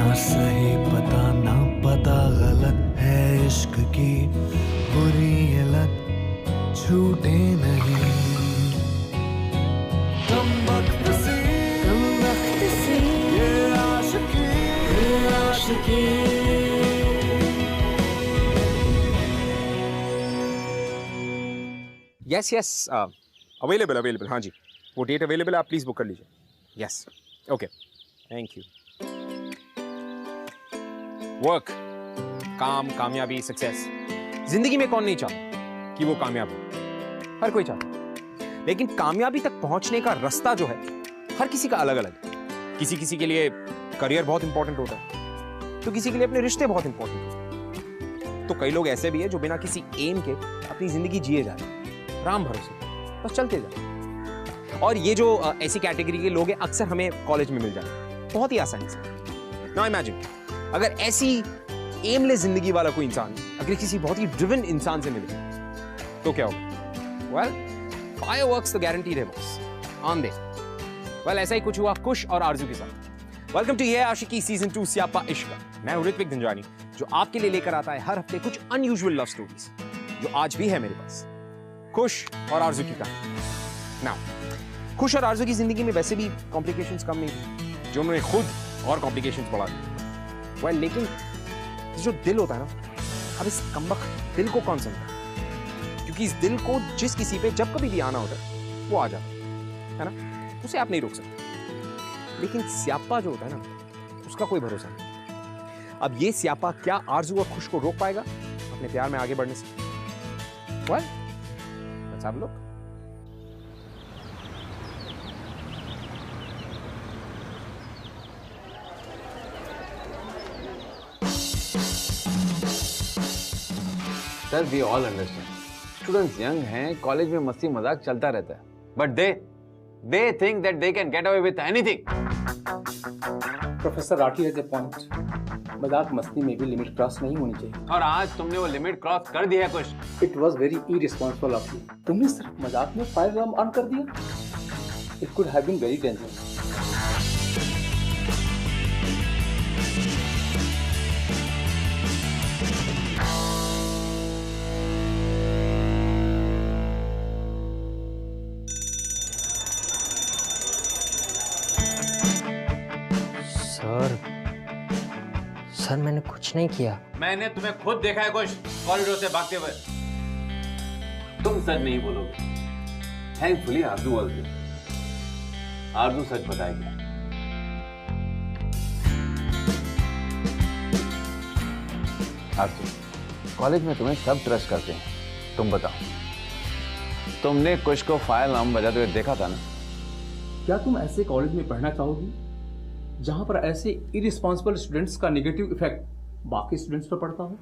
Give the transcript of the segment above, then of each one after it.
ना सही पता ना पता गलत है इश्क की बुरी ये लत छूटे नहीं कम वक्त सी ये आशिकी यस यस अवेलेबल हाँ जी, वो डेट अवेलेबल है, आप प्लीज़ बुक कर लीजिए. Yes okay thank you. Work, काम, कामयाबी, सक्सेस. जिंदगी में कौन नहीं चाहता कि वो कामयाब हो? हर कोई चाहता. लेकिन कामयाबी तक पहुंचने का रास्ता जो है हर किसी का अलग अलग है. किसी के लिए करियर बहुत इंपॉर्टेंट होता है, तो किसी के लिए अपने रिश्ते बहुत इंपॉर्टेंट होते हैं. तो कई लोग ऐसे भी है जो बिना किसी एम के अपनी जिंदगी जिए जा रहे हैं, राम भरोसे बस चलते जाए. और ये जो ऐसी कैटेगरी के लोग हैं अक्सर हमें कॉलेज में मिल जाते हैं बहुत ही आसानी से. नाउ इमेजिन अगर ऐसी एमलेस जिंदगी वाला कोई इंसान अगर किसी बहुत ही ड्रिवन इंसान से मिले तो क्या होगा? वेल, फायरवर्क्स तो गारंटीड है बॉस, ऑन दे. वेल, ऐसा ही कुछ हुआ कुश और आरजू के साथ. वेलकम टू ये आशिकी सीजन 2 स्यापा इश्क. मैं हूं ऋत्विक धनजानी जो आपके लिए लेकर आता है हर हफ्ते कुछ अनयूजुअल लव स्टोरीज जो आज भी है मेरे पास. खुश और आरजू की कहानी. नाउ खुश और आरजू की जिंदगी में वैसे भी कॉम्प्लिकेशंस कम नहीं थी जो उन्होंने खुद और कॉम्प्लिकेशंस बढ़ा दी. वेल, लेकिन जो दिल होता है ना, अब इस कमबख्त दिल को कौन समझता है? क्योंकि इस दिल को जिस किसी पे जब कभी भी आना होता है वो आ जाता है ना, उसे आप नहीं रोक सकते. लेकिन स्यापा जो होता है ना उसका कोई भरोसा नहीं. अब ये स्यापा क्या आरजू और खुश को रोक पाएगा अपने प्यार में आगे बढ़ने से? Well, let's have a look. Sir we all understand, students young हैं, कॉलेज में मस्ती मजाक चलता रहता है, but they think that they can get away with anything. Professor Rathi has a point. मजाक मस्ती में भी लिमिट क्रॉस नहीं होनी चाहिए. और आज तुमने वो लिमिट क्रॉस कर दी है कुछ. It was very irresponsible of you. तुमने सिर्फ मजाक में फायर अलार्म ऑन कर दिया. It could have been very dangerous. Sir मैंने कुछ नहीं किया. मैंने तुम्हें खुद देखा है कुछ कॉरिडोर से भागते हुए. तुम सच नहीं बोलोगे. Thankfully Aarzoo was there. आरजू सच बताएगी. आरजू, कॉलेज में तुम्हें सब ट्रस्ट करते हैं. तुम बताओ, तुमने कुछ को फायर अलार्म बजाते हुए देखा था ना? क्या तुम ऐसे कॉलेज में पढ़ना चाहोगी जहां पर ऐसे इररिस्पांसिबल स्टूडेंट्स का नेगेटिव इफेक्ट बाकी स्टूडेंट्स पर पड़ता हो?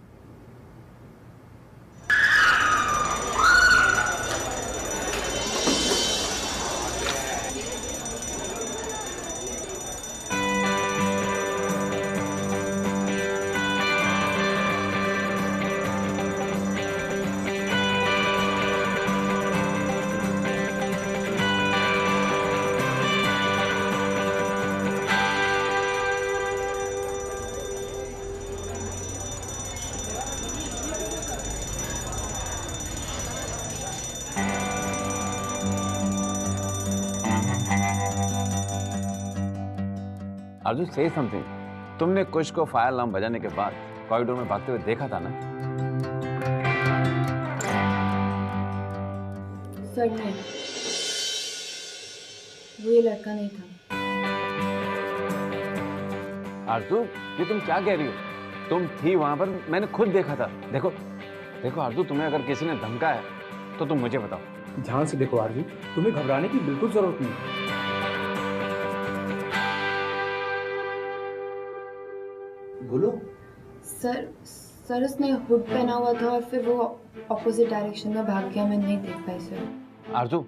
आरजू से समथिंग. तुमने कुछ को फायर अलार्म बजाने के बाद कॉरिडोर में भागते हुए देखा था ना? सर नहीं, वो ये लड़का नहीं था. आरजू, ये तुम क्या कह रही हो? तुम थी वहां पर, मैंने खुद देखा था. देखो आरजू, तुम्हें अगर किसी ने धमकाया तो तुम मुझे बताओ. ध्यान से देखो आरजू, तुम्हें घबराने की बिल्कुल जरूरत नहीं. बोलो. सर उसने हुड पहना हुआ था और फिर वो ऑपोजिट डायरेक्शन में भाग गया. मैं नहीं देख पाई सर. आरजू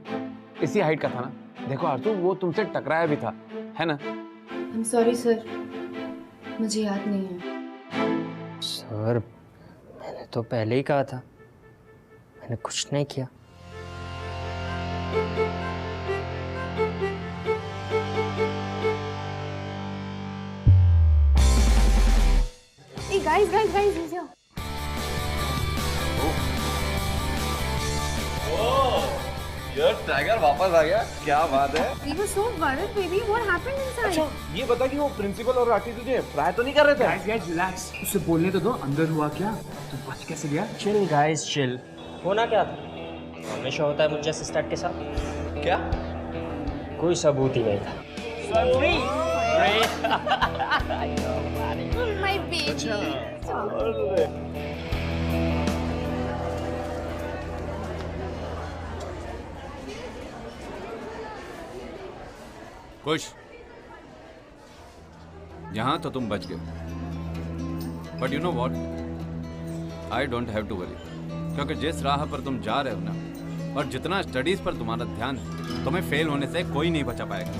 इसी हाइट का था ना? देखो आरजू, वो तुमसे टकराया भी था, है ना? आई एम सॉरी सर, मुझे याद नहीं है. सर मैंने तो पहले ही कहा था, मैंने कुछ नहीं किया. Guys, he's here. यार टाइगर वापस आ गया, क्या बात है। We were so worried, baby. What happened inside? अच्छा ये बता कि वो प्रिंसिपल और राठी तुझे फ्राई तो नहीं कर रहे थे? गाइस रिलैक्स, उससे बोलने तो दो अंदर हुआ क्या, तू बच कैसे गया? Chill guys chill. होना क्या था? हमेशा होता है मुझ जैसे स्टार्ट के साथ। क्या? कोई सबूत ही नहीं था। My baby. खुश, यहां तो तुम बच गए, but you know what, I don't have to worry, क्योंकि जिस राह पर तुम जा रहे हो ना, और जितना स्टडीज पर तुम्हारा ध्यान है, तुम्हें फेल होने से कोई नहीं बचा पाएगा।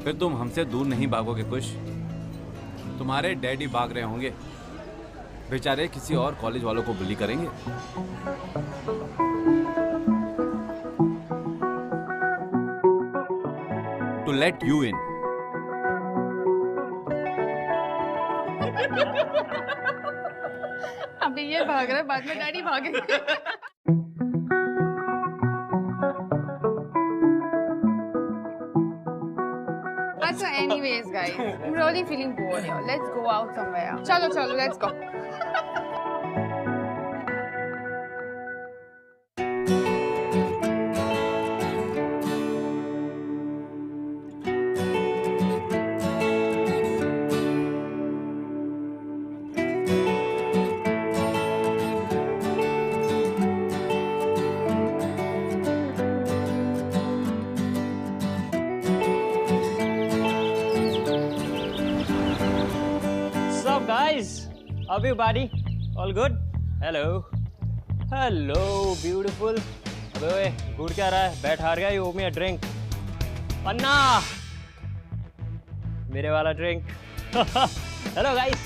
फिर तुम हमसे दूर नहीं भागोगे खुश। तुम्हारे डैडी भाग रहे होंगे, बेचारे किसी और कॉलेज वालों को बुली करेंगे। To let you in. अभी ये भाग रहा है, बाद में डैडी भागेंगे। अच्छा, anyways, guys, I'm really feeling bored here. Let's go out somewhere. चलो, let's go. Everybody, all good? Hello, beautiful. अबे गुड़ क्या रहा है? बैठ हार गया, you owe me a drink. अन्ना, मेरे वाला drink. Hello guys.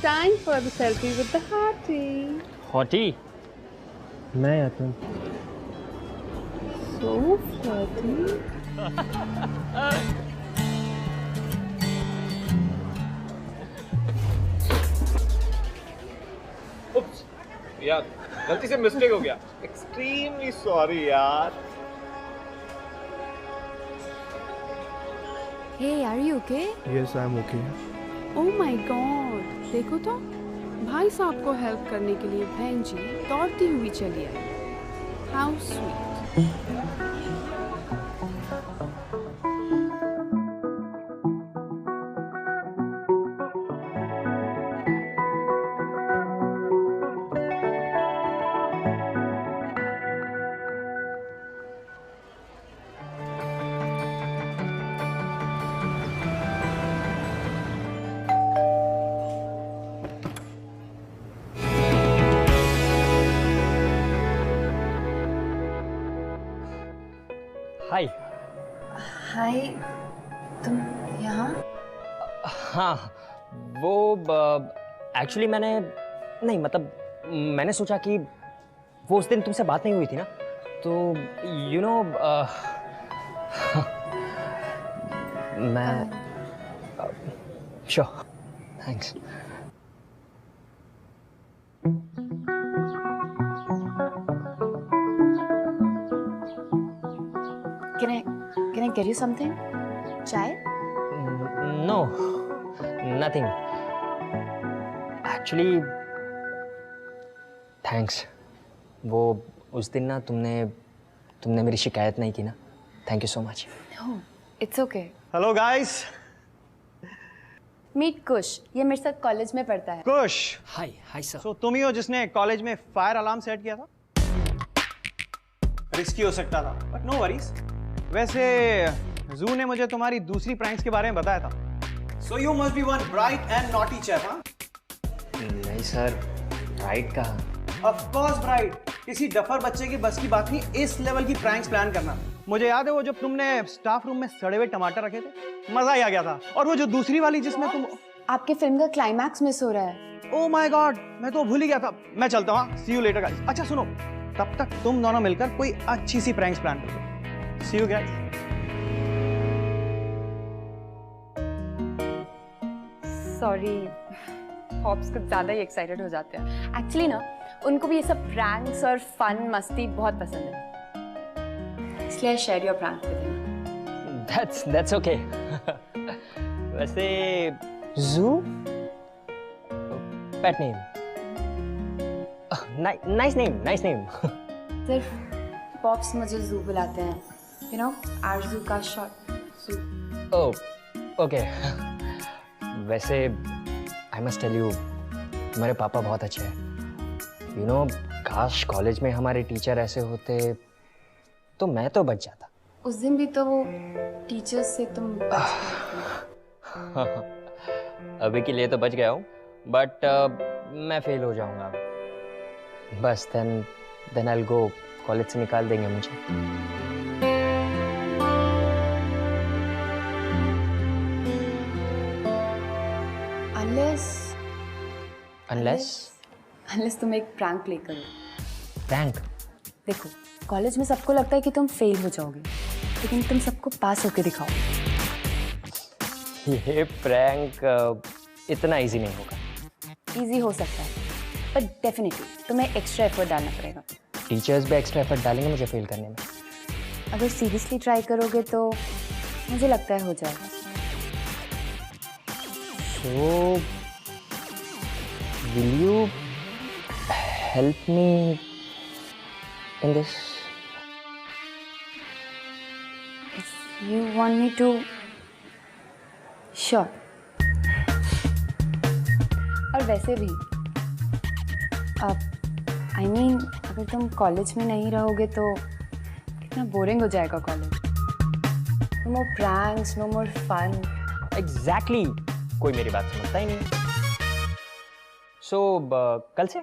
Time for the selfie with the hottie. Hottie? मैं या तुम? So hottie. यार गलती से मिस्टेक हो गया, एक्सट्रीमली सॉरी यार। Hey, are you okay? Yes, I'm okay. Oh my God! देखो तो, भाई साहब को हेल्प करने के लिए बहन जी दौड़ती हुई चली आई। How sweet. हाय। हाय, तुम यहाँ? हाँ, वो एक्चुअली मैंने सोचा कि वो उस दिन तुमसे बात नहीं हुई थी ना, तो यू नो मैं sure, thanks. Can I get you something? Chai? No, nothing. Actually, thanks. वो उस दिन ना तुमने मेरी शिकायत नहीं की ना, thank you so much. No, it's okay. Hello guys. Meet कुश, ये मेरे साथ कॉलेज में पढ़ता है। कुश। Hi sir. सो तुम ही हो जिसने कॉलेज में फायर अलार्म सेट किया था? रिस्की हो सकता था, बट नो वरीज। वैसे जू ने मुझे तुम्हारी दूसरी प्रैंक्स के बारे में बताया था। So you must be one bright and naughty chap, हाँ? नहीं सर, ब्राइट कहाँ? Of course bright. किसी डफर बच्चे की बस की बात नहीं इस लेवल की प्रैंक्स प्लान करना। मुझे याद है वो जब तुमने स्टाफ रूम में सड़े हुए टमाटर रखे थे, मजा ही आ गया था। और वो जो दूसरी वाली जिसमें तुम, आपके फिल्म का क्लाइमैक्स मिस हो रहा है। ओह माय गॉड, मैं तो भूल ही गया था। मैं चलता हूँ, सी यू लेटर गाइस। अच्छा सुनो, तब तक तुम दोनों मिलकर कोई अच्छी सी प्रैंक्स प्लान करो। सी यू गाइस। सॉरी, पॉप्स कुछ ज़्यादा ही एक्साइटेड हो जाते हैं। एक्चुअली ना उनको भी ये सब प्रैंक्स और फन मस्ती बहुत पसंद है, इसलिए share your prank with him. That's okay. वैसे जू पेट नेम, नाइस नेम। सिर्फ पॉप्स मुझे जू बुलाते हैं, यू नो, आरजू का शॉर्ट जू। Oh okay. वैसे आई मस्ट टेल यू, तुम्हारे पापा बहुत अच्छे हैं। यू नो, काश कॉलेज में हमारे टीचर ऐसे होते तो मैं तो बच जाता। उस दिन भी तो वो टीचर्स से तुम बच गए थे। अभी के लिए तो बच गया हूँ, बट मैं फेल हो जाऊंगा बस, then I will go, college से निकाल देंगे मुझे। अनलेस तुम एक प्रैंक प्ले करो। प्रैंक? देखो, कॉलेज में सबको लगता है कि तुम फेल हो जाओगे, लेकिन तुम सबको पास होके दिखाओ। ये प्रैंक इतना इजी नहीं होगा। इजी हो सकता है, पर डेफिनेटली तुम्हें एक्स्ट्रा एफर्ट डालना पड़ेगा। टीचर्स भी एक्स्ट्रा एफर्ट डालेंगे मुझे फेल करने में। अगर सीरियसली ट्राई करोगे तो मुझे लगता है हो जाएगा। So, will you help me in this? If you want me to, sure. और वैसे भी I mean, अगर तुम कॉलेज में नहीं रहोगे तो कितना बोरिंग हो जाएगा college. No more pranks, no more fun. Exactly. कोई मेरी बात समझता ही नहीं। So, कल से?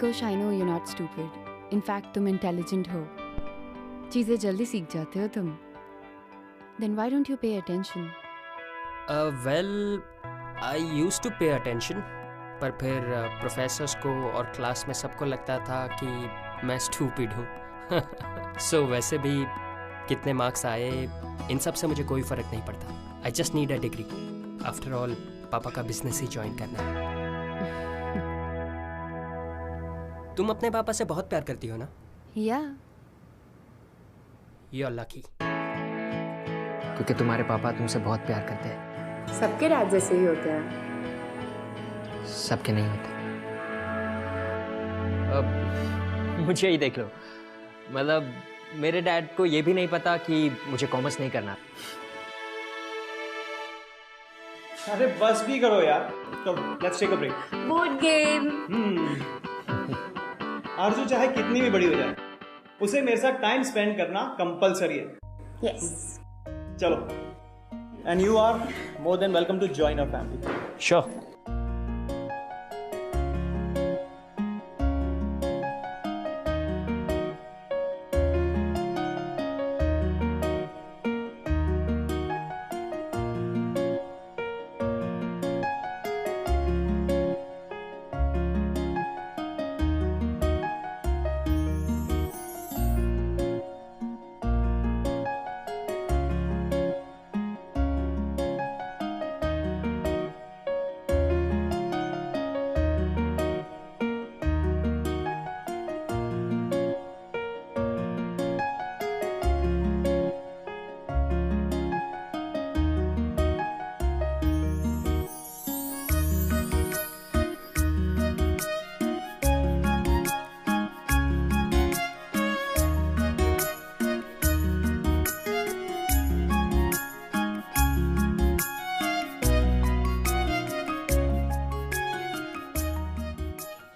Kush, I know you're not stupid. In fact, तुम intelligent हो. चीजें जल्दी सीख जाते हो तुम. Then why don't you pay attention? Well, I used to pay attention, पर फिर प्रोफेसर्स को और क्लास में सबको लगता था कि मैं स्टूपिड हूँ। So वैसे भी कितने मार्क्स आए इन सब से मुझे कोई फ़र्क नहीं पड़ता। I just need a degree. After all, पापा का बिजनेस ही ज्वाइन करना है। तुम अपने पापा से बहुत प्यार करती हो ना? Yeah. You're lucky. क्योंकि तुम्हारे पापा तुमसे बहुत प्यार करते हैं। सबके डैड जैसे ही होते हैं। सबके नहीं होते। अब मुझे ही देख लो, मतलब मेरे डैड को ये भी नहीं पता कि मुझे कॉमर्स नहीं करना। अरे बस भी करो यार, तो let's take a break. Board game. Arzoo चाहे कितनी भी बड़ी हो जाए, उसे मेरे साथ टाइम स्पेंड करना कंपलसरी है। यस। चलो, and you are more than welcome to join our family. Sure.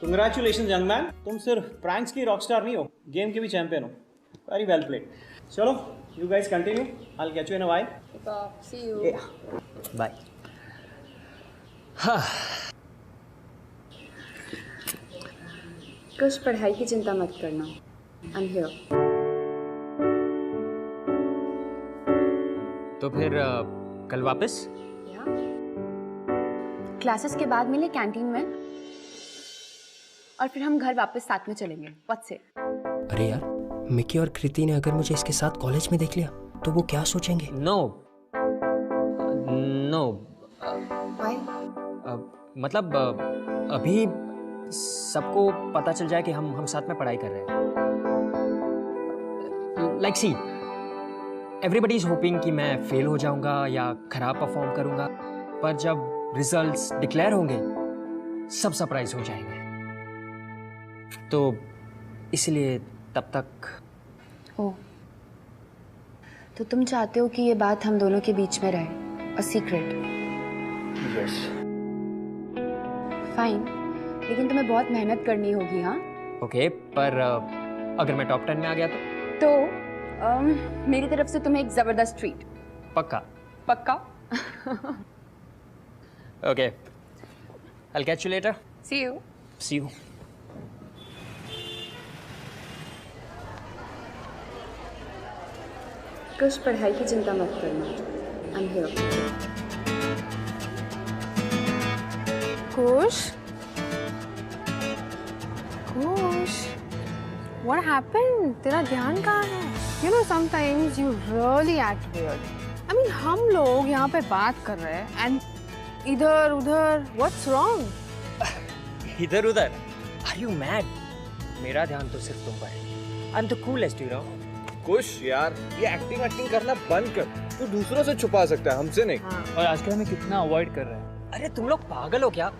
Congratulation young man, तुम सिर्फ प्रैंक्स की रॉकस्टार नहीं हो, गेम के भी चैंपियन हो। Very well played. चलो you guys continue, I will catch you in a while. See you. Bye. हाँ, कुछ पढ़ाई की चिंता मत करना, आई एम हियर। तो फिर कल वापस? क्लासेस के बाद मिले कैंटीन में और फिर हम घर वापस साथ में चलेंगे। What's it? अरे यार, मिकी और कृति ने अगर मुझे इसके साथ कॉलेज में देख लिया तो वो क्या सोचेंगे? No no, why? मतलब अभी सबको पता चल जाए कि हम साथ में पढ़ाई कर रहे हैं। Like see, everybody is hoping कि मैं फेल हो जाऊंगा या खराब परफॉर्म करूंगा, पर जब रिजल्ट्स डिक्लेयर होंगे सब सरप्राइज हो जाएंगे। तो इसलिए तब तक। ओह, तो तुम चाहते हो कि ये बात हम दोनों के बीच में रहे, अ सीक्रेट? यस। फाइन, लेकिन तुम्हें बहुत मेहनत करनी होगी। हाँ ओके, पर अगर मैं टॉप 10 में आ गया तो मेरी तरफ से तुम्हें एक जबरदस्त ट्रीट। पक्का? पक्का। Okay, I'll catch you later. See you. See you. कुछ पढ़ाई की चिंता मत करना, I'm here. Kush? Kush? What happened? तेरा ध्यान कहाँ है? You know sometimes you really act weird. I mean हम लोग यहाँ पे बात कर रहे हैं and इधर उधर What's wrong? इधर उधर? Are you mad? मेरा ध्यान तो सिर्फ तुम पर है। I'm the coolest, you know. कुश यार, ये एक्टिंग करना बंद कर। तू दूसरों से छुपा सकता है, हमसे नहीं। हाँ। और आजकल हमें कितना अवॉइड कर रहे हैं। अरे तुम लोग पागल हो क्या?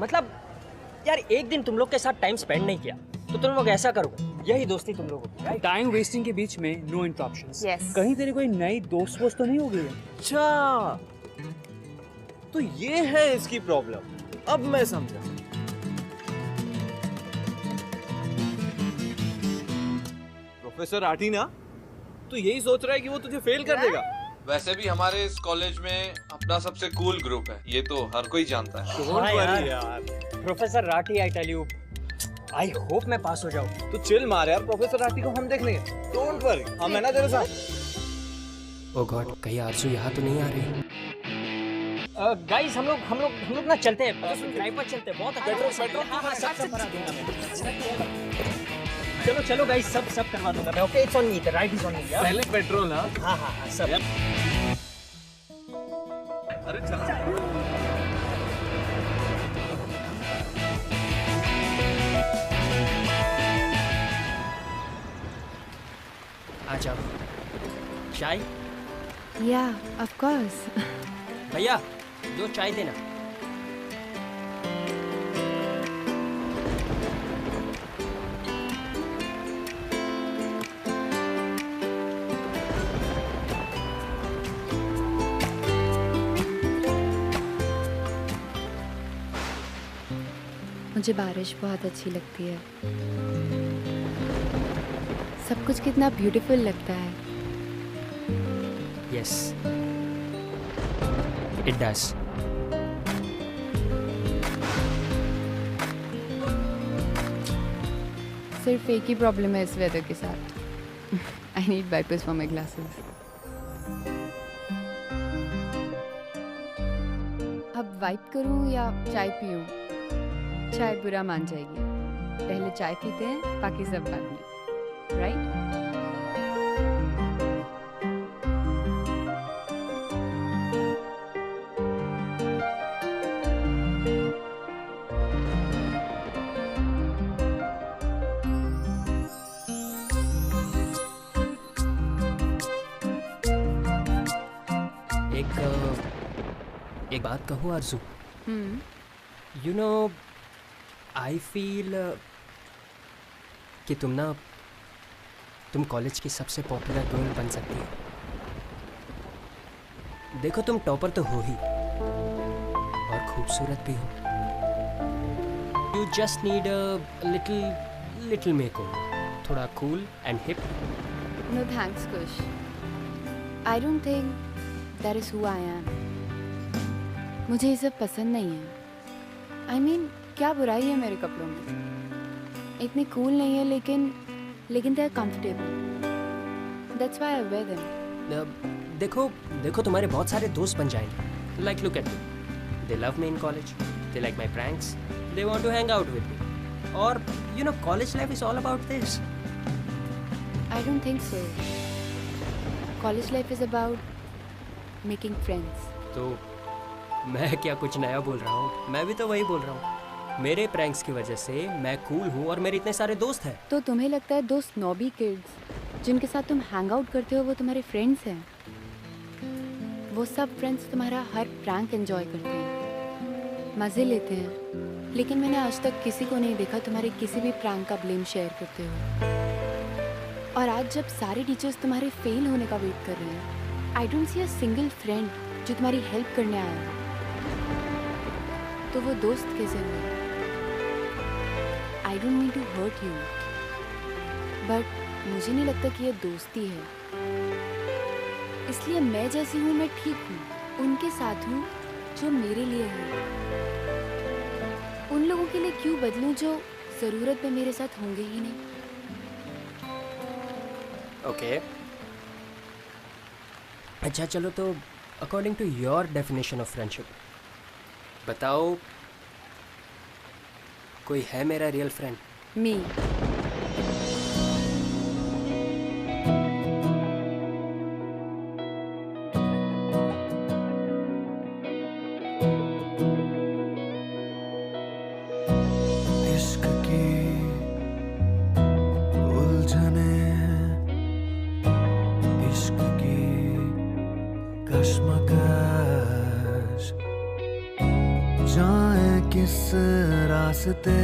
मतलब यार, एक दिन तुम लोग के साथ टाइम स्पेंड नहीं किया तो तुम लोग ऐसा करोगे? यही दोस्ती तुम लोगों की, राइट? टाइम वेस्टिंग के बीच में नो इंटरप्शंस। Yes. कहीं तेरी कोई नई दोस्त वोस्त तो नहीं हो गई है? अच्छा, तो ये है इसकी प्रॉब्लम। अब मैं समझा। प्रोफेसर राठी ना, तू यही सोच रहा है कि वो तुझे फेल कर देगा? वैसे भी हमारे इस कॉलेज में अपना सबसे कूल ग्रुप है, ये तो हर कोई जानता है। हाँ यार, professor Rathi, I tell you, I hope मैं पास हो जाऊँ। तू चिल मार यार, प्रोफेसर राठी को हम देख लेंगे। डोंट वरी, हम है ना तेरे साथ। ओह गॉड, कहीं आरजू यहाँ तो नहीं आ रही? गाइस, हम लोग ना चलते हैं, ड्राइव पर चलते हैं। बहुत पेट्रोल सब भरा दूंगा मैं। चलो गाइस, सब करवा दूंगा मैं। Okay, it's on me, the ride is on me. पहले पेट्रोल ना। हाँ सब। अरे चल। आ जाओ। चाय? Yeah, of course. भैया, 2 चाय देना। मुझे बारिश बहुत अच्छी लगती है। सब कुछ कितना ब्यूटीफुल लगता है। Yes, it does. सिर्फ एक ही प्रॉब्लम है इस वेदर के साथ। I need wipers for my glasses. अब वाइप करूं या चाय पीऊं? चाय बुरा मान जाएगी। पहले चाय पीते हैं, बाकी सब बाद में, राइट? एक बात कहूँ आरजू, यू नो आई फील कि तुम कॉलेज की सबसे पॉपुलर गर्ल बन सकती हो। देखो, तुम टॉपर तो हो ही और खूबसूरत भी हो। You just need a little makeover. थोड़ा cool and hip. No thanks, Kush. I don't think that is who I am. मुझे ये सब पसंद नहीं है. I mean, क्या बुराई है मेरे कपड़ों में? इतने cool नहीं है लेकिन they are comfortable. That's why I wear them. देखो तुम्हारे बहुत सारे दोस्त बन जाएंगे. Like look at me. They love me in college. They like my pranks. They want to hang out with me. Or you know, college life is all about this. I don't think so. College life is about making friends. तो मैं क्या कुछ नया बोल रहा हूँ? मैं भी तो वही बोल रहा हूँ. मेरे प्रैंक्स की वजह से मैं कूल हूँ और मेरे इतने सारे दोस्त हैं. तो तुम्हें लगता है दो स्नॉबी किड्स जिनके साथ तुम हैंग आउट करते हो वो तुम्हारे फ्रेंड्स हैं? वो सब फ्रेंड्स तुम्हारा हर प्रैंक एंजॉय करते हैं, मज़े लेते हैं, लेकिन मैंने आज तक किसी को नहीं देखा तुम्हारे किसी भी प्रैंक का ब्लेम शेयर करते हो. और आज जब सारे टीचर्स तुम्हारे फेल होने का वेट कर रहे हैं, I don't see a single friend जो तुम्हारी हेल्प करने आया है. तो वो दोस्त कैसे हुए? I don't mean to hurt you, but मुझे नहीं लगता कि ये दोस्ती है. इसलिए मैं जैसी हूँ मैं ठीक हूँ, उनके साथ हूँ जो मेरे लिए है. उन लोगों के लिए क्यों बदलूं जो ज़रूरत में मेरे साथ होंगे ही नहीं. ओके. अच्छा चलो, तो according to your definition of friendship बताओ, कोई है मेरा रियल फ्रेंड? मी. रास्ते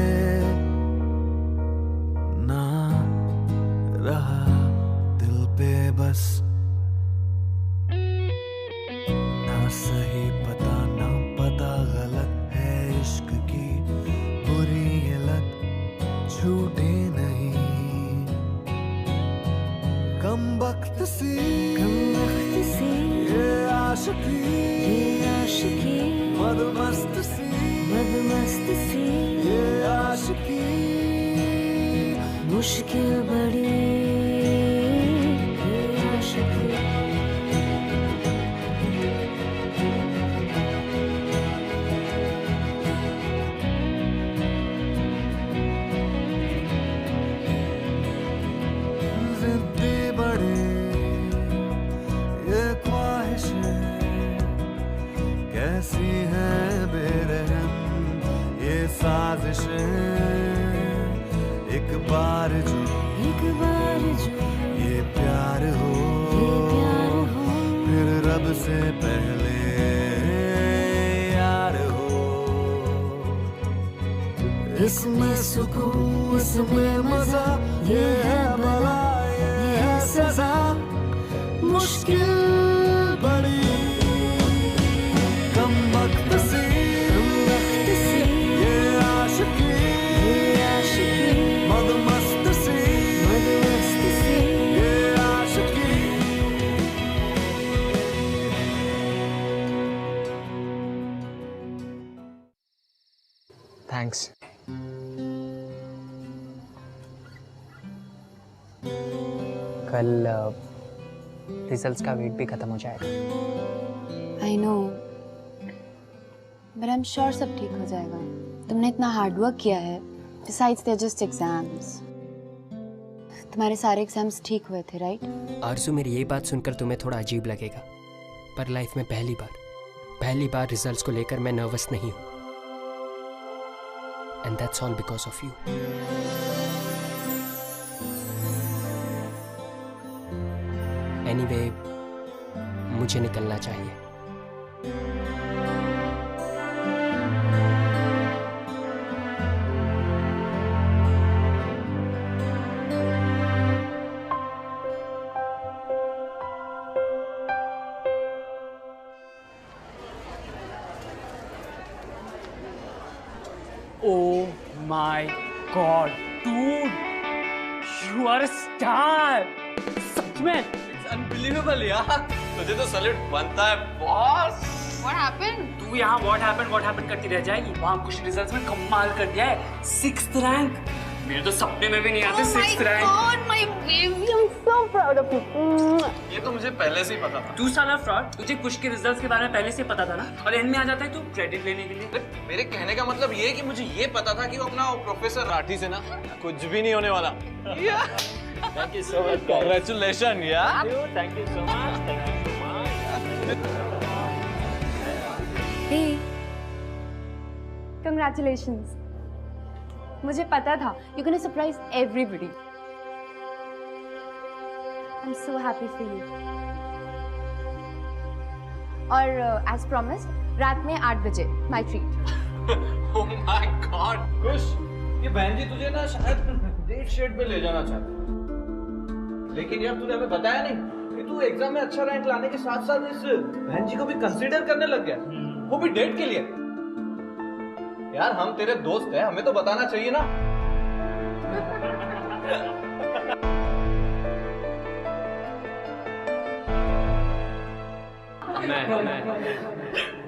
ना रहा दिल पे बस, ना सही पता ना पता गलत है इश्क की बुरी ये लत छूटे नहीं. कम वक्त सी ये आशिकी मदमस्त सी ये आशिकी मुश्किल बड़ी ये आशिकी. जिद्दी बड़ी ये ख्वाहिशें कैसी हैं बेरहम ये साजिशें. एक बार जो ये प्यार हो फिर रब से पहले यार हो. इसमें सुकून इसमें मजा ये है भला ये है सजा. मुश्किल बड़ी कम वक्त सी ये आशिकी मदमस्त सी ये आशिकी. थैंक्स. कल रिजल्ट्स का वेट भी खत्म हो जाएगा. I know, but I am sure सब ठीक हो जाएगा. तुमने इतना हार्ड वर्क किया है. Besides, they're just exams. तुम्हारे सारे एग्जाम्स ठीक हुए थे, राइट? आरज़ू, मेरी ये बात सुनकर तुम्हें थोड़ा अजीब लगेगा, पर लाइफ में पहली बार रिजल्ट्स को लेकर मैं नर्वस नहीं हूँ. And that's all because of you. Anyway, मुझे निकलना चाहिए. Oh my God, dude, you are a star. सच में? अनबिलीवेबल यार, तुझे तो सैल्यूट बनता है बॉस। What happened? तू यहाँ what happened करती रह जाएगी। वहाँ कुछ रिजल्ट्स में कमाल कर दिया है, 6th रैंक। मेरे तो सपने में भी नहीं आते 6th rank. Oh my God, my baby, I'm so proud of you. ये तो मुझे पहले से ही पता था। तू साला फ्रॉड, तुझे कुछ के रिजल्ट्स के बारे में पहले से पता था ना, और एंड में आ जाता है तू क्रेडिट लेने के लिए। मेरे कहने का मतलब ये है कि मुझे ये पता था कि वो अपना प्रोफेसर राठी से ना कुछ भी नहीं होने वाला। Thank you so much. Congratulations यार। Thank you so much. Thank you so much. Hey, Congratulations. मुझे पता था you're gonna surprise everybody. I'm so happy for you. और as promised, रात में 8 बजे my treat. Oh my God, खुश। ये बहन जी तुझे ना शायद डेट शेट पे ले जाना चाहती, लेकिन यार तूने हमें बताया नहीं कि तू एग्जाम में अच्छा रैंक लाने के साथ साथ इस बहन जी को भी कंसीडर करने लग गया, वो भी डेट के लिए। यार हम तेरे दोस्त हैं, हमें तो बताना चाहिए ना।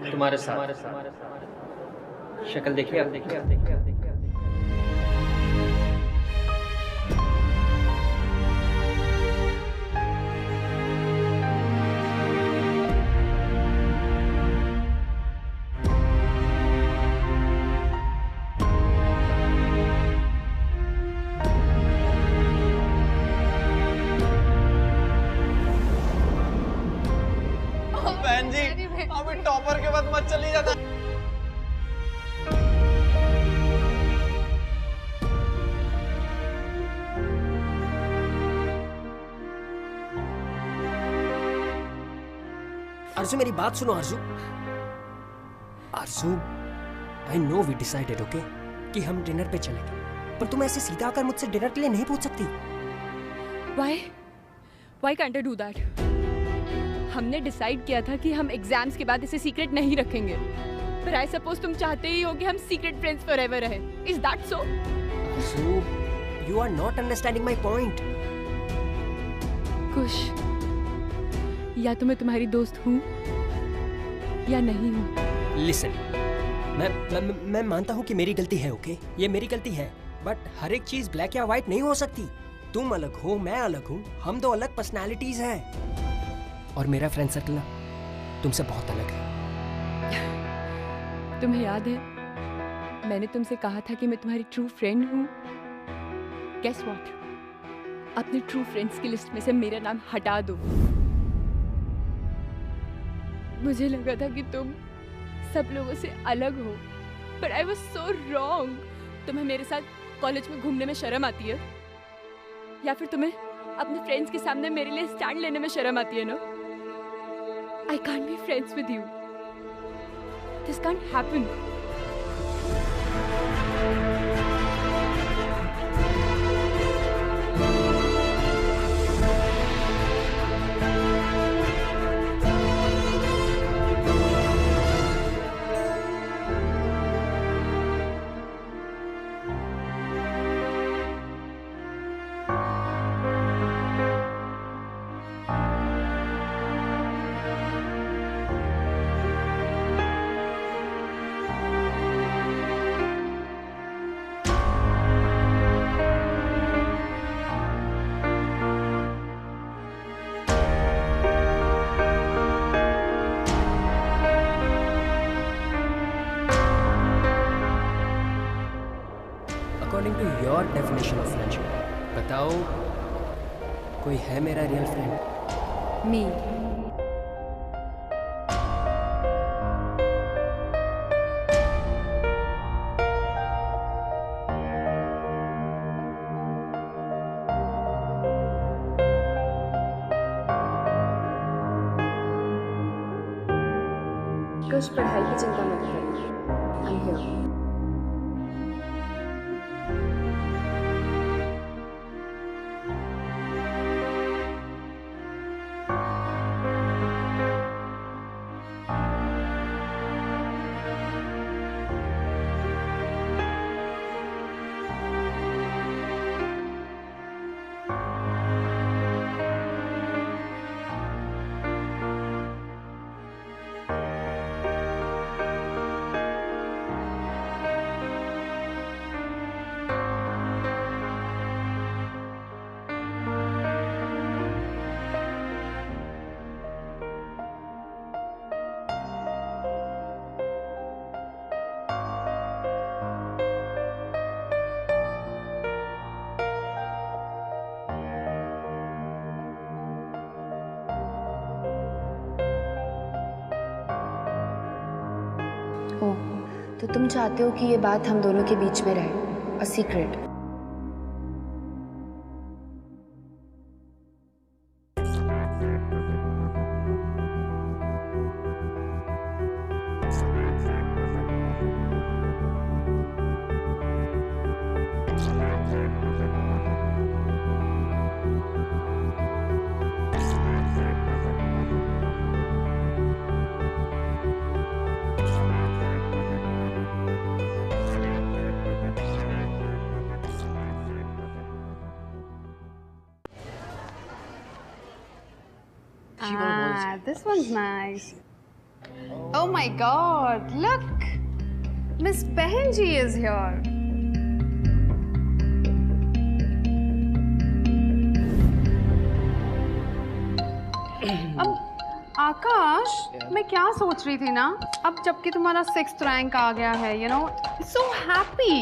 मैं तुम्हारे साथ शक्ल देखिए अब देखिए बहन जी अभी टॉपर के बाद मत चली जाना। अर्जु मेरी बात सुनो Arju. I know we decided okay कि हम डिनर पे चलेंगे, पर तुम ऐसे सीधा आकर मुझसे डिनर के लिए नहीं पूछ सकती। Why can't I do that? हमने डिसाइड किया था कि हम एग्जाम्स के बाद इसे सीक्रेट नहीं रखेंगे, पर आई सपोज तुम चाहते ही हो कि हम सीक्रेट फ्रेंड्स फॉरएवर रहे। Is that so? Arju, you are not understanding my point. Kush, या तो मैं तुम्हारी दोस्त हूँ या नहीं हूँ। लिसन, मैं मानता हूँ कि मेरी गलती है ओके, ये मेरी गलती है, बट हर एक चीज ब्लैक या व्हाइट नहीं हो सकती। तुम अलग हो, मैं अलग हूँ, हम दो अलग पर्सनालिटीज हैं, और मेरा फ्रेंड सर्कल तुमसे बहुत अलग है। तुम्हें याद है मैंने तुमसे कहा था कि मैं तुम्हारी ट्रू फ्रेंड हूँ? गेस व्हाट, अपने ट्रू फ्रेंड्स की लिस्ट में से मेरा नाम हटा दो। मुझे लगा था कि तुम सब लोगों से अलग हो, but I was so wrong। तुम्हें मेरे साथ कॉलेज में घूमने में शर्म आती है, या फिर तुम्हें अपने फ्रेंड्स के सामने मेरे लिए स्टैंड लेने में शर्म आती है ना? I can't be friends with you. This can't happen. According to your definition of friendship, बताओ कोई है मेरा रियल फ्रेंड? Me. कुछ पढ़ाई की चिंता मत करो, I'm here. तुम चाहते हो कि ये बात हम दोनों के बीच में रहे, a secret. This one's nice. Oh my God! Look, Miss Behenji is here. अब आकाश, मैं क्या सोच रही थी ना, अब जबकि तुम्हारा 6th रैंक आ गया है, you know, so happy.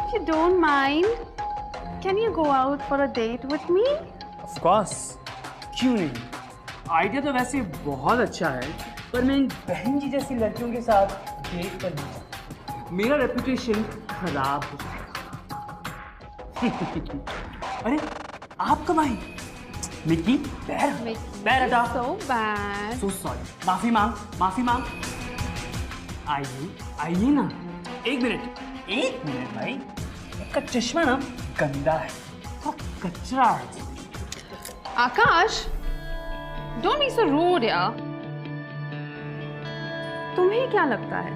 If you don't mind, can you go out for a date with me? Of course. क्यों नहीं? आइडिया तो वैसे बहुत अच्छा है, पर मैं इन बहन जी जैसी लड़कियों के साथ डेट कर नहीं सकता। मेरा रेपुटेशन खराब हो जाएगा। अरे आप कब आई? मिक्की, पैर हटा। So bad. So sorry. माफी मांग। आइए ना। एक मिनट भाई। इसका चश्मा ना गंदा है, तो कचरा है। आकाश, don't be so rude यार। तुम्हें क्या लगता है,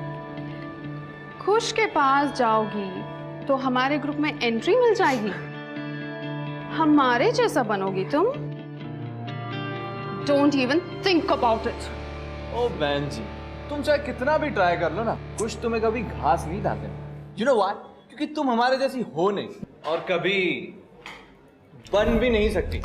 खुश के पास जाओगी तो हमारे ग्रुप में एंट्री मिल जाएगी? हमारे जैसा बनोगी तुम? Don't even think about it. ओ बहन जी, तुम चाहे कितना भी ट्राई कर लो ना, कुछ तुम्हें कभी घास नहीं डालते। You know why? क्योंकि तुम हमारे जैसी हो नहीं और कभी बन भी नहीं सकती।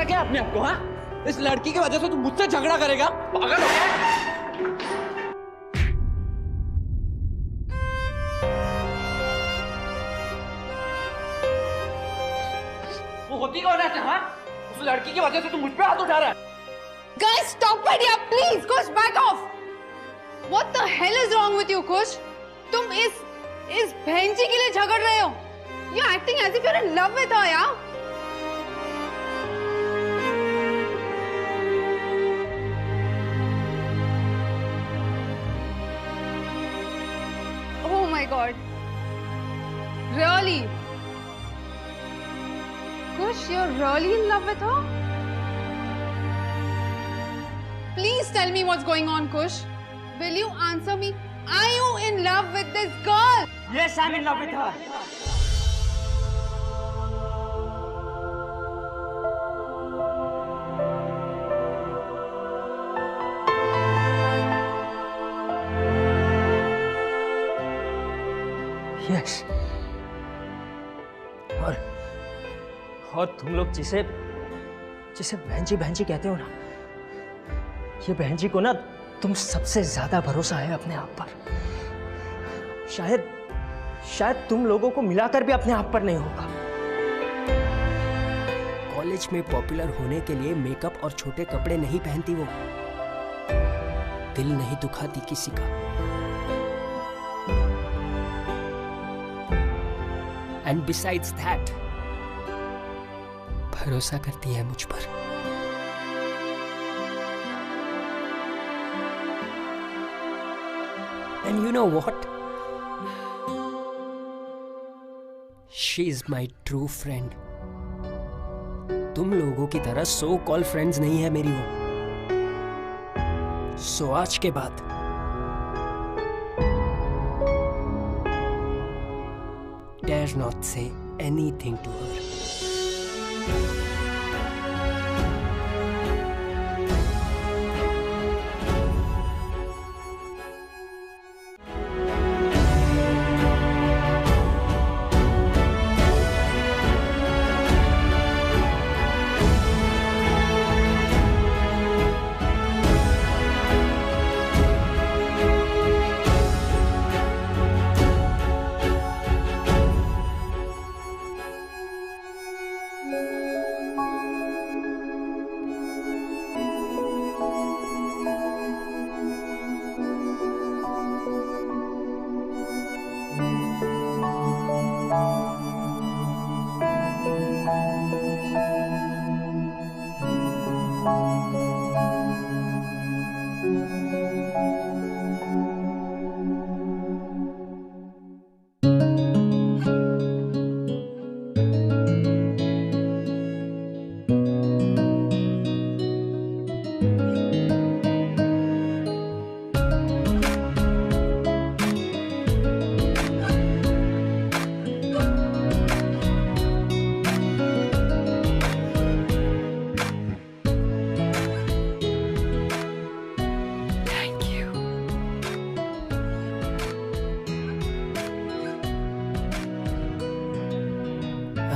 क्या अपने आप को? हाँ, इस लड़की की वजह से तू मुझसे झगड़ा करेगा? पागल हो गया? वो होती कौन है? हाँ, उस लड़की की वजह से तू मुझ पे हाथ उठा रहा है। Guys, stop it here, please. Kush, back off. What the hell is wrong with you, Kush? तुम इस बहनजी के लिए झगड़ रहे हो? You're acting as if you're in love with her, यार। Oh my God. Really? Kush, you're really in love with her? Please tell me what's going on, Kush. Will you answer me? Are you in love with this girl? Yes, I'm in love with her. Yes. और तुम लोग जिसे बहन जी कहते हो ना, ये बहन जी को ना तुम सबसे ज्यादा भरोसा है अपने आप पर। शायद तुम लोगों को मिलाकर भी अपने आप पर नहीं होगा। कॉलेज में पॉपुलर होने के लिए मेकअप और छोटे कपड़े नहीं पहनती वो, दिल नहीं दुखाती किसी का। एंड बिसाइड्स दैट भरोसा करती है मुझ पर। And you know what? She is my true friend. तुम लोगों की तरह so called friends नहीं है मेरी वो। So आज के बाद dare not say anything to her.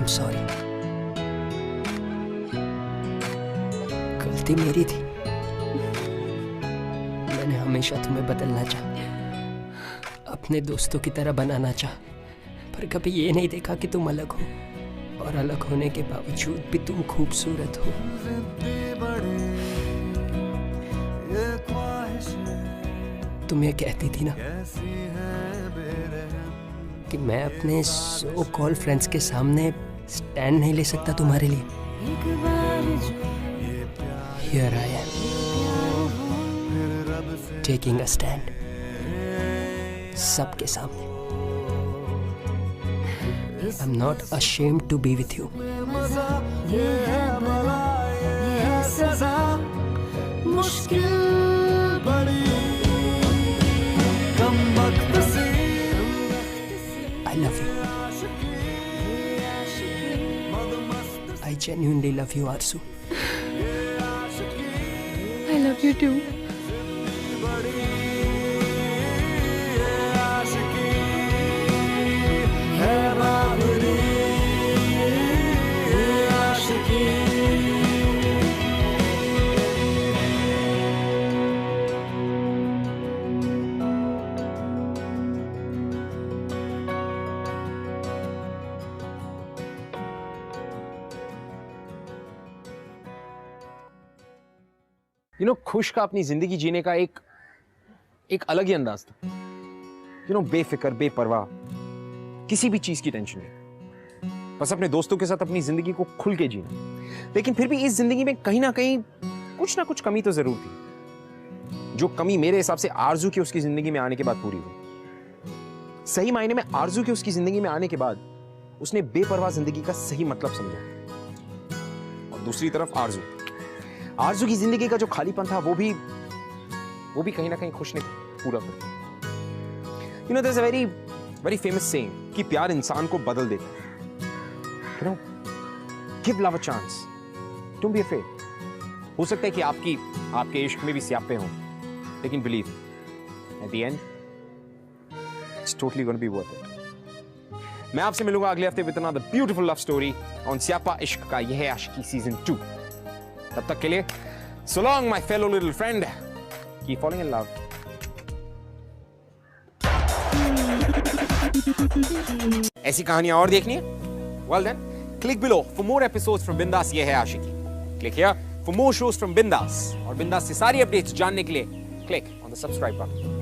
Sorry, गलती मेरी थी। मैंने हमेशा तुम्हें बदलना चाहा, अपने दोस्तों की तरह बनाना चाहा, पर कभी ये नहीं देखा कि तुम अलग हो, और अलग होने के बावजूद भी तुम खूबसूरत हो। तुम ये कहती थी ना कि मैं अपने सो कॉल फ्रेंड्स के सामने स्टैंड नहीं ले सकता तुम्हारे लिए। Here I am, taking a stand, सबके सामने। I'm not ashamed to be with you. I love you. I genuinely love you, Arzu. I love you too. खुश का अपनी जिंदगी जीने का एक अलग ही अंदाज था। बेफिक्र, बेपरवाह, किसी भी चीज की टेंशन नहीं, बस अपने दोस्तों के साथ अपनी जिंदगी को खुल के जीना। लेकिन फिर भी इस जिंदगी में कहीं ना कहीं कुछ ना कुछ कमी तो जरूर थी, जो कमी मेरे हिसाब से आरजू की उसकी जिंदगी में आने के बाद पूरी हुई। सही मायने में आरजू की उसकी जिंदगी में आने के बाद उसने बेपरवाह जिंदगी का सही मतलब समझा। और दूसरी तरफ आरजू की जिंदगी का जो खालीपन था वो भी कहीं ना कहीं खुश ने पूरा कर दिया। there's a very famous saying कि प्यार इंसान को बदल देता है। give love a chance, don't be afraid। हो सकता है कि आपके इश्क में भी स्यापे हों, लेकिन believe at the end it's totally going to be worth it। मैं आपसे मिलूंगा अगले हफ्ते with another beautiful love story on स्यापा इश्क का यह है आशिकी सीजन 2। तब तक के लिए so long my fellow little friend, keep falling in love। ऐसी कहानियां और देखनी है? Well then, click below for more episodes from बिंदास ये है आशिकी। Click here for more shows from बिंदास, और बिंदास से सारी अपडेट्स जानने के लिए click on the subscribe button।